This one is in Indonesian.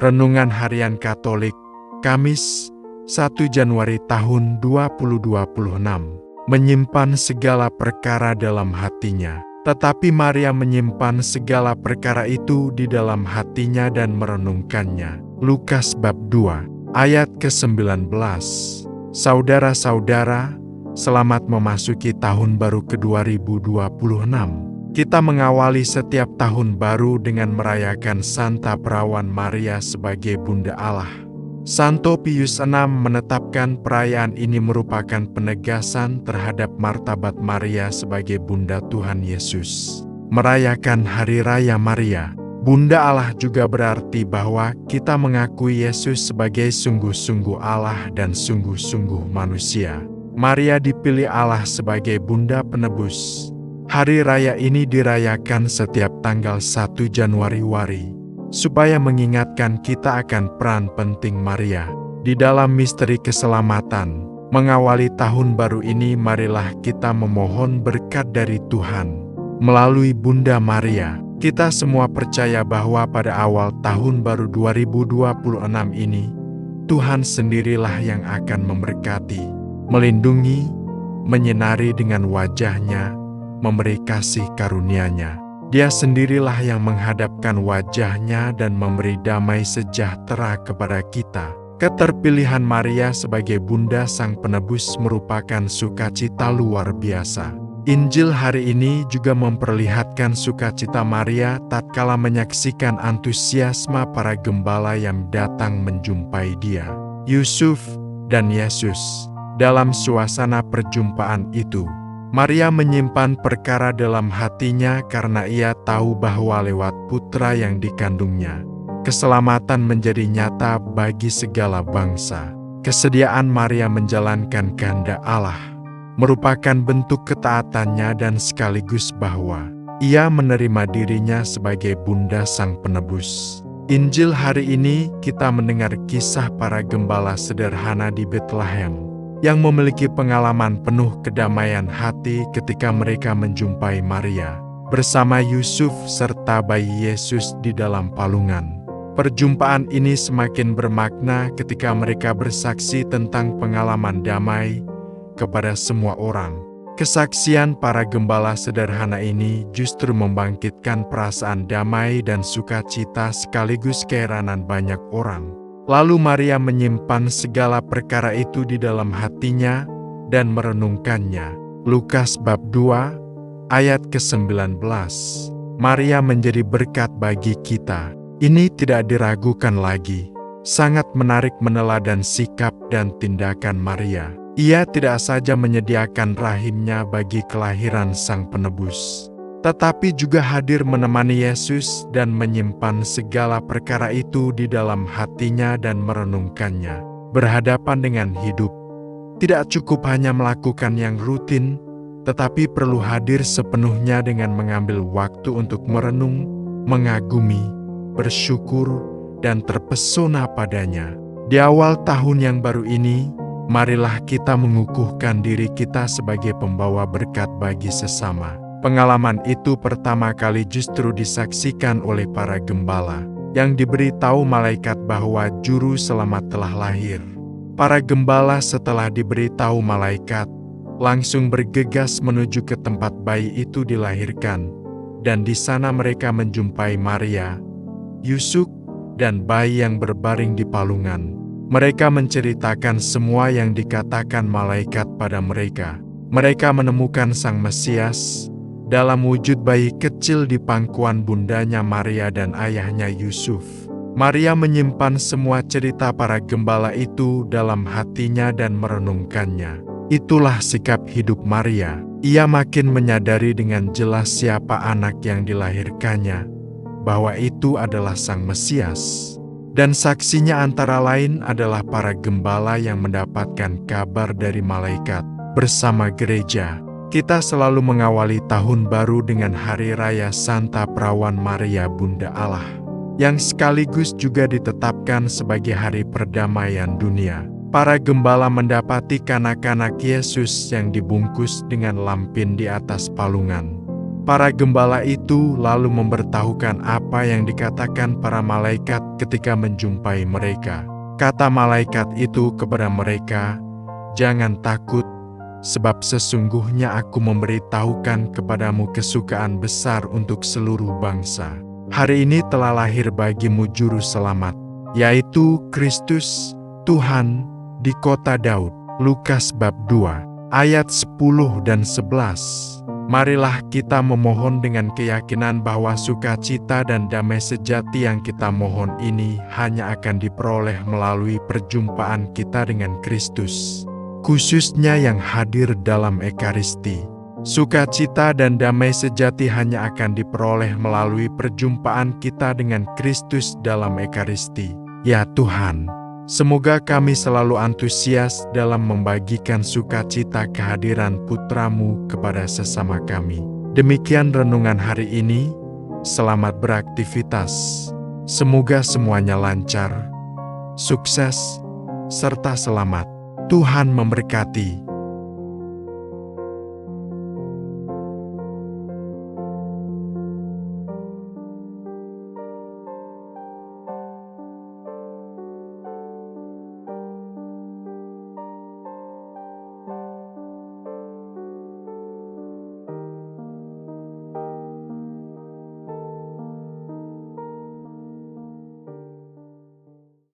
Renungan Harian Katolik, Kamis, 1 Januari tahun 2026. Menyimpan segala perkara dalam hatinya. Tetapi Maria menyimpan segala perkara itu di dalam hatinya dan merenungkannya. Lukas bab 2, ayat ke-19. Saudara-saudara, selamat memasuki tahun baru ke-2026. Kita mengawali setiap tahun baru dengan merayakan Santa Perawan Maria sebagai Bunda Allah. Santo Pius VI menetapkan perayaan ini merupakan penegasan terhadap martabat Maria sebagai Bunda Tuhan Yesus. Merayakan Hari Raya Maria, Bunda Allah juga berarti bahwa kita mengakui Yesus sebagai sungguh-sungguh Allah dan sungguh-sungguh manusia. Maria dipilih Allah sebagai Bunda Penebus. Hari raya ini dirayakan setiap tanggal 1 Januari supaya mengingatkan kita akan peran penting Maria di dalam misteri keselamatan. Mengawali tahun baru ini, marilah kita memohon berkat dari Tuhan. Melalui Bunda Maria, kita semua percaya bahwa pada awal tahun baru 2026 ini, Tuhan sendirilah yang akan memberkati, melindungi, menyinari dengan wajah-Nya, memberi kasih karunia-Nya. Dia sendirilah yang menghadapkan wajah-Nya dan memberi damai sejahtera kepada kita. Keterpilihan Maria sebagai Bunda Sang Penebus merupakan sukacita luar biasa. Injil hari ini juga memperlihatkan sukacita Maria tatkala menyaksikan antusiasme para gembala yang datang menjumpai dia, Yusuf dan Yesus. Dalam suasana perjumpaan itu, Maria menyimpan perkara dalam hatinya karena ia tahu bahwa lewat putra yang dikandungnya, keselamatan menjadi nyata bagi segala bangsa. Kesediaan Maria menjalankan kehendak Allah merupakan bentuk ketaatannya dan sekaligus bahwa ia menerima dirinya sebagai Bunda Sang Penebus. Injil hari ini kita mendengar kisah para gembala sederhana di Betlehem yang memiliki pengalaman penuh kedamaian hati ketika mereka menjumpai Maria bersama Yusuf serta bayi Yesus di dalam palungan. Perjumpaan ini semakin bermakna ketika mereka bersaksi tentang pengalaman damai kepada semua orang. Kesaksian para gembala sederhana ini justru membangkitkan perasaan damai dan sukacita sekaligus keheranan banyak orang. Lalu Maria menyimpan segala perkara itu di dalam hatinya dan merenungkannya. Lukas bab 2, ayat ke-19. Maria menjadi berkat bagi kita. Ini tidak diragukan lagi. Sangat menarik meneladan sikap dan tindakan Maria. Ia tidak saja menyediakan rahimnya bagi kelahiran Sang Penebus, tetapi juga hadir menemani Yesus dan menyimpan segala perkara itu di dalam hatinya dan merenungkannya. Berhadapan dengan hidup, tidak cukup hanya melakukan yang rutin, tetapi perlu hadir sepenuhnya dengan mengambil waktu untuk merenung, mengagumi, bersyukur, dan terpesona padanya. Di awal tahun yang baru ini, marilah kita mengukuhkan diri kita sebagai pembawa berkat bagi sesama. Pengalaman itu pertama kali justru disaksikan oleh para gembala yang diberitahu malaikat bahwa juru selamat telah lahir. Para gembala setelah diberitahu malaikat langsung bergegas menuju ke tempat bayi itu dilahirkan, dan di sana mereka menjumpai Maria, Yusuf, dan bayi yang berbaring di palungan. Mereka menceritakan semua yang dikatakan malaikat pada mereka. Mereka menemukan Sang Mesias dalam wujud bayi kecil di pangkuan bundanya Maria dan ayahnya Yusuf. Maria menyimpan semua cerita para gembala itu dalam hatinya dan merenungkannya. Itulah sikap hidup Maria. Ia makin menyadari dengan jelas siapa anak yang dilahirkannya, bahwa itu adalah Sang Mesias. Dan saksinya antara lain adalah para gembala yang mendapatkan kabar dari malaikat. Bersama gereja, kita selalu mengawali tahun baru dengan Hari Raya Santa Perawan Maria Bunda Allah, yang sekaligus juga ditetapkan sebagai hari perdamaian dunia. Para gembala mendapati kanak-kanak Yesus yang dibungkus dengan lampin di atas palungan. Para gembala itu lalu memberitahukan apa yang dikatakan para malaikat ketika menjumpai mereka. Kata malaikat itu kepada mereka, "Jangan takut, sebab sesungguhnya aku memberitahukan kepadamu kesukaan besar untuk seluruh bangsa. Hari ini telah lahir bagimu juru selamat, yaitu Kristus Tuhan di kota Daud." Lukas bab 2, ayat 10 dan 11. Marilah kita memohon dengan keyakinan bahwa sukacita dan damai sejati yang kita mohon ini hanya akan diperoleh melalui perjumpaan kita dengan Kristus, khususnya yang hadir dalam Ekaristi. Sukacita dan damai sejati hanya akan diperoleh melalui perjumpaan kita dengan Kristus dalam Ekaristi. Ya Tuhan, semoga kami selalu antusias dalam membagikan sukacita kehadiran Putra-Mu kepada sesama kami. Demikian renungan hari ini. Selamat beraktivitas. Semoga semuanya lancar, sukses, serta selamat. Tuhan memberkati.